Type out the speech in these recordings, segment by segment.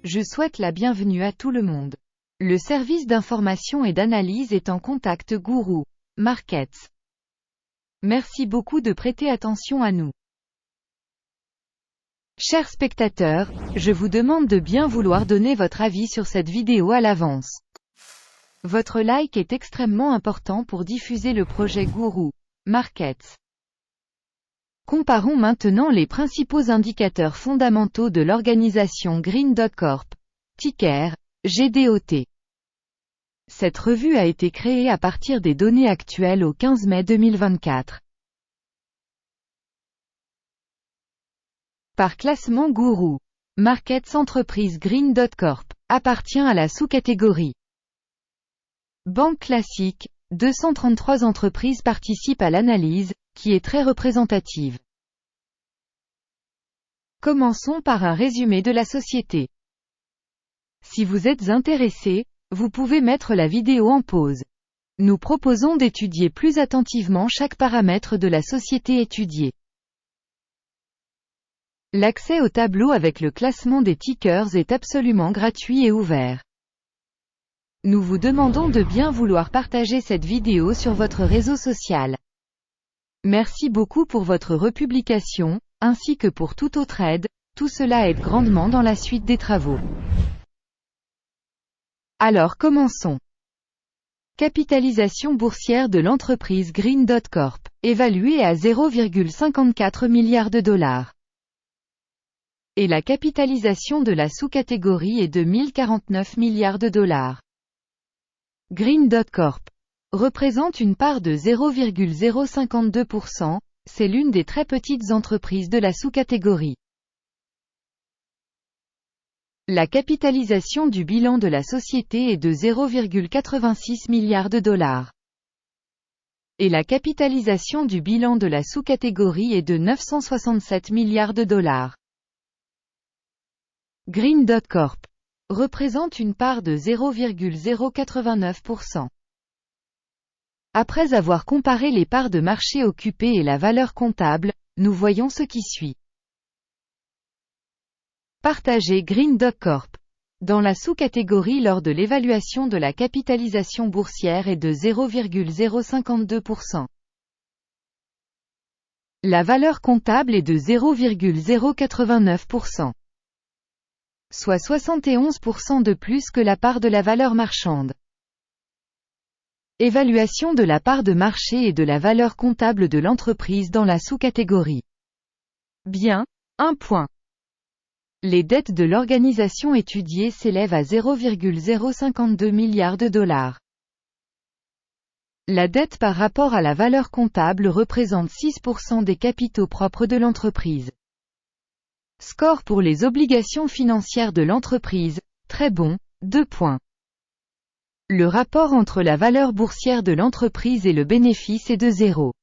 Je souhaite la bienvenue à tout le monde. Le service d'information et d'analyse est en contact Guru Markets. Merci beaucoup de prêter attention à nous. Chers spectateurs, je vous demande de bien vouloir donner votre avis sur cette vidéo à l'avance. Votre like est extrêmement important pour diffuser le projet Guru Markets. Comparons maintenant les principaux indicateurs fondamentaux de l'organisation Green Dot Corp. Ticker, GDOT. Cette revue a été créée à partir des données actuelles au 15 mai 2024. Par classement Guru Markets, entreprise Green Dot Corp. Appartient à la sous-catégorie Banque classique. 233 entreprises participent à l'analyse, qui est très représentative. Commençons par un résumé de la société. Si vous êtes intéressé, vous pouvez mettre la vidéo en pause. Nous proposons d'étudier plus attentivement chaque paramètre de la société étudiée. L'accès au tableau avec le classement des tickers est absolument gratuit et ouvert. Nous vous demandons de bien vouloir partager cette vidéo sur votre réseau social. Merci beaucoup pour votre republication, ainsi que pour toute autre aide, tout cela aide grandement dans la suite des travaux. Alors commençons. Capitalisation boursière de l'entreprise Green Dot Corp, évaluée à 0,54 milliards de dollars. Et la capitalisation de la sous-catégorie est de 1049 milliards de dollars. Green Dot Corp. Représente une part de 0,052%, c'est l'une des très petites entreprises de la sous-catégorie. La capitalisation du bilan de la société est de 0,86 milliards de dollars. Et la capitalisation du bilan de la sous-catégorie est de 967 milliards de dollars. Green Dot Corp. Représente une part de 0,089%. Après avoir comparé les parts de marché occupées et la valeur comptable, nous voyons ce qui suit. Partager Green Dot Corp. Dans la sous-catégorie lors de l'évaluation de la capitalisation boursière est de 0,052%. La valeur comptable est de 0,089%. Soit 71% de plus que la part de la valeur marchande. Évaluation de la part de marché et de la valeur comptable de l'entreprise dans la sous-catégorie. Bien, 1 point. Les dettes de l'organisation étudiée s'élèvent à 0,052 milliards de dollars. La dette par rapport à la valeur comptable représente 6% des capitaux propres de l'entreprise. Score pour les obligations financières de l'entreprise, très bon, 2 points. Le rapport entre la valeur boursière de l'entreprise et le bénéfice est de 0.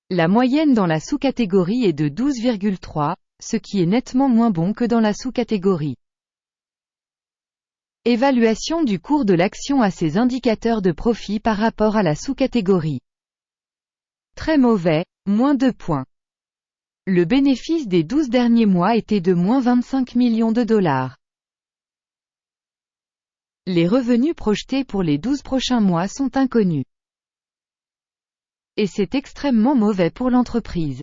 La moyenne dans la sous-catégorie est de 12,3, ce qui est nettement moins bon que dans la sous-catégorie. Évaluation du cours de l'action à ses indicateurs de profit par rapport à la sous-catégorie. Très mauvais, moins 2 points. Le bénéfice des 12 derniers mois était de moins 25 millions de dollars. Les revenus projetés pour les 12 prochains mois sont inconnus. Et c'est extrêmement mauvais pour l'entreprise.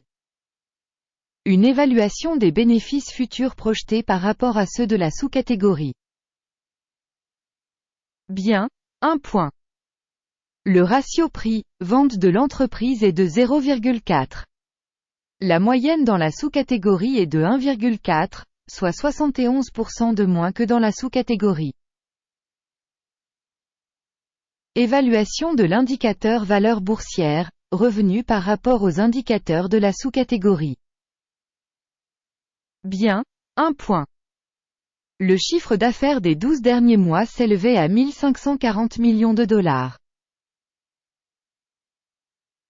Une évaluation des bénéfices futurs projetés par rapport à ceux de la sous-catégorie. Bien, 1 point. Le ratio prix-vente de l'entreprise est de 0,4. La moyenne dans la sous-catégorie est de 1,4, soit 71% de moins que dans la sous-catégorie. Évaluation de l'indicateur valeur boursière, revenu par rapport aux indicateurs de la sous-catégorie. Bien, 1 point. Le chiffre d'affaires des 12 derniers mois s'élevait à 1540 millions de dollars.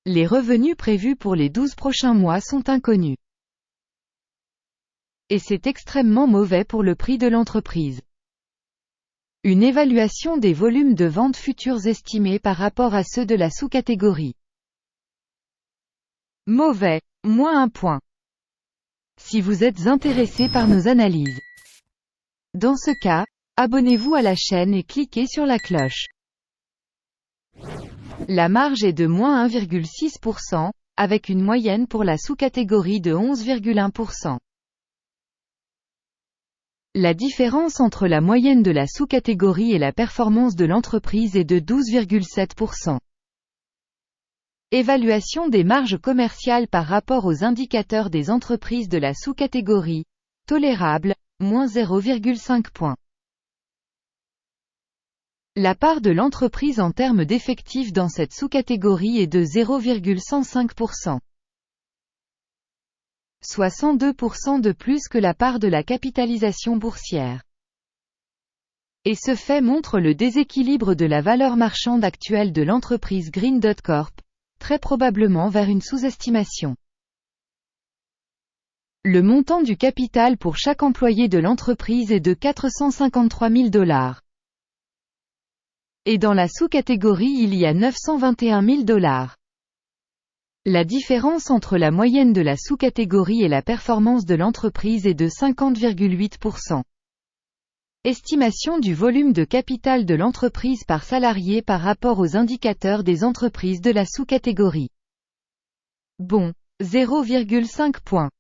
Les revenus prévus pour les 12 prochains mois sont inconnus. Et c'est extrêmement mauvais pour le prix de l'entreprise. Une évaluation des volumes de ventes futurs estimés par rapport à ceux de la sous-catégorie. Mauvais, moins 1 point. Si vous êtes intéressé par nos analyses, Dans ce cas, abonnez-vous à la chaîne et cliquez sur la cloche. La marge est de moins 1,6%, avec une moyenne pour la sous-catégorie de 11,1%. La différence entre la moyenne de la sous-catégorie et la performance de l'entreprise est de 12,7%. Évaluation des marges commerciales par rapport aux indicateurs des entreprises de la sous-catégorie. Tolérable, moins 0,5 points. La part de l'entreprise en termes d'effectifs dans cette sous-catégorie est de 0,105%. Soit 102% de plus que la part de la capitalisation boursière. Et ce fait montre le déséquilibre de la valeur marchande actuelle de l'entreprise Green Dot Corp, très probablement vers une sous-estimation. Le montant du capital pour chaque employé de l'entreprise est de 453 000 $. Et dans la sous-catégorie il y a 921 000 $. La différence entre la moyenne de la sous-catégorie et la performance de l'entreprise est de 50,8%. Estimation du volume de capital de l'entreprise par salarié par rapport aux indicateurs des entreprises de la sous-catégorie. Bon, 0,5 points.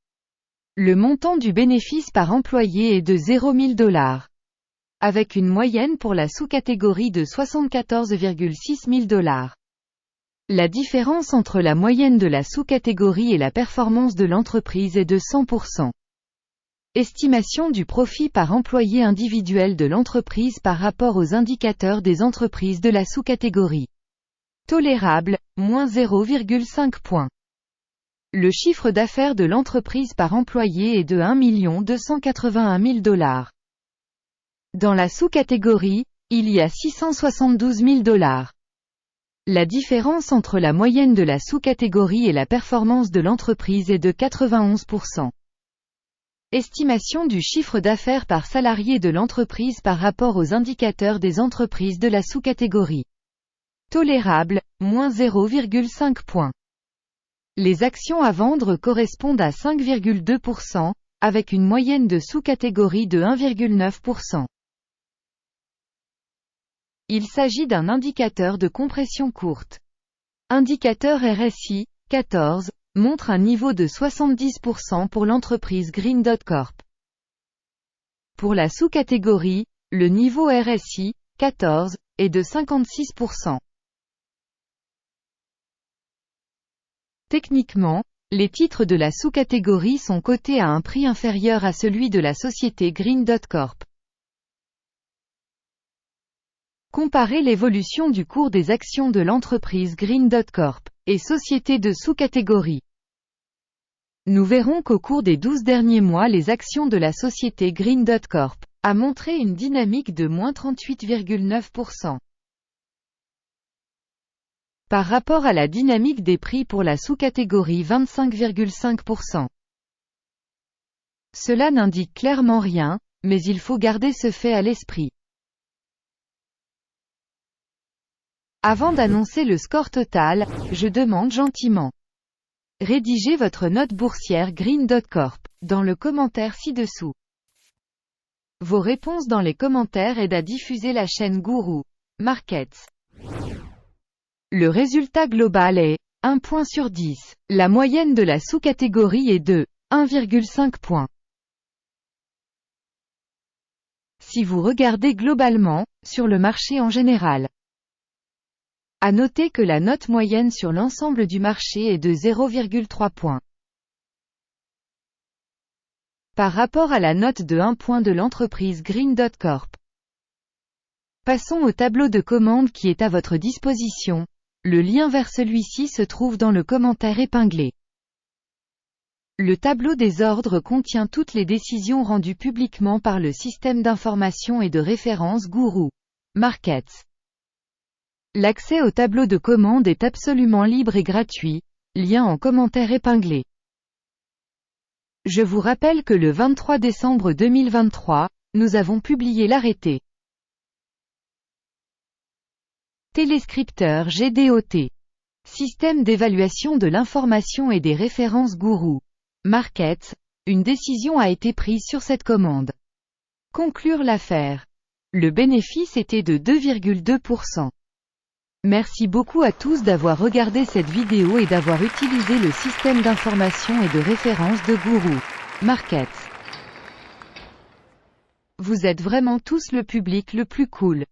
Le montant du bénéfice par employé est de 0 000 $, avec une moyenne pour la sous-catégorie de 74,6 000 $. La différence entre la moyenne de la sous-catégorie et la performance de l'entreprise est de 100%. Estimation du profit par employé individuel de l'entreprise par rapport aux indicateurs des entreprises de la sous-catégorie. Tolérable, moins 0,5 points. Le chiffre d'affaires de l'entreprise par employé est de 1 281 000 $. Dans la sous-catégorie, il y a 672 000 $. La différence entre la moyenne de la sous-catégorie et la performance de l'entreprise est de 91%. Estimation du chiffre d'affaires par salarié de l'entreprise par rapport aux indicateurs des entreprises de la sous-catégorie. Tolérable, moins 0,5 points. Les actions à vendre correspondent à 5,2%, avec une moyenne de sous-catégorie de 1,9%. Il s'agit d'un indicateur de compression courte. Indicateur RSI, 14, montre un niveau de 70% pour l'entreprise Green Dot Corp. Pour la sous-catégorie, le niveau RSI, 14, est de 56%. Techniquement, les titres de la sous-catégorie sont cotés à un prix inférieur à celui de la société Green Dot Corp. Comparez l'évolution du cours des actions de l'entreprise Green Dot Corp. Et sociétés de sous-catégorie. Nous verrons qu'au cours des 12 derniers mois les actions de la société Green Dot Corp. A montré une dynamique de moins 38,9%. Par rapport à la dynamique des prix pour la sous-catégorie 25,5%. Cela n'indique clairement rien, mais il faut garder ce fait à l'esprit. Avant d'annoncer le score total, je demande gentiment. Rédigez votre note boursière Green Dot Corp. Dans le commentaire ci-dessous. Vos réponses dans les commentaires aident à diffuser la chaîne Guru Markets. Le résultat global est 1 point sur 10. La moyenne de la sous-catégorie est de 1,5 points. Si vous regardez globalement, sur le marché en général. À noter que la note moyenne sur l'ensemble du marché est de 0,3 points. Par rapport à la note de 1 point de l'entreprise Green Dot Corp. Passons au tableau de commande qui est à votre disposition. Le lien vers celui-ci se trouve dans le commentaire épinglé. Le tableau des ordres contient toutes les décisions rendues publiquement par le système d'information et de référence Guru Markets. L'accès au tableau de commande est absolument libre et gratuit, lien en commentaire épinglé. Je vous rappelle que le 23 décembre 2023, nous avons publié l'arrêté. Téléscripteur GDOT. Système d'évaluation de l'information et des références Guru Markets. Une décision a été prise sur cette commande. Conclure l'affaire. Le bénéfice était de 2,2%. Merci beaucoup à tous d'avoir regardé cette vidéo et d'avoir utilisé le système d'information et de référence de Guru Markets. Vous êtes vraiment tous le public le plus cool.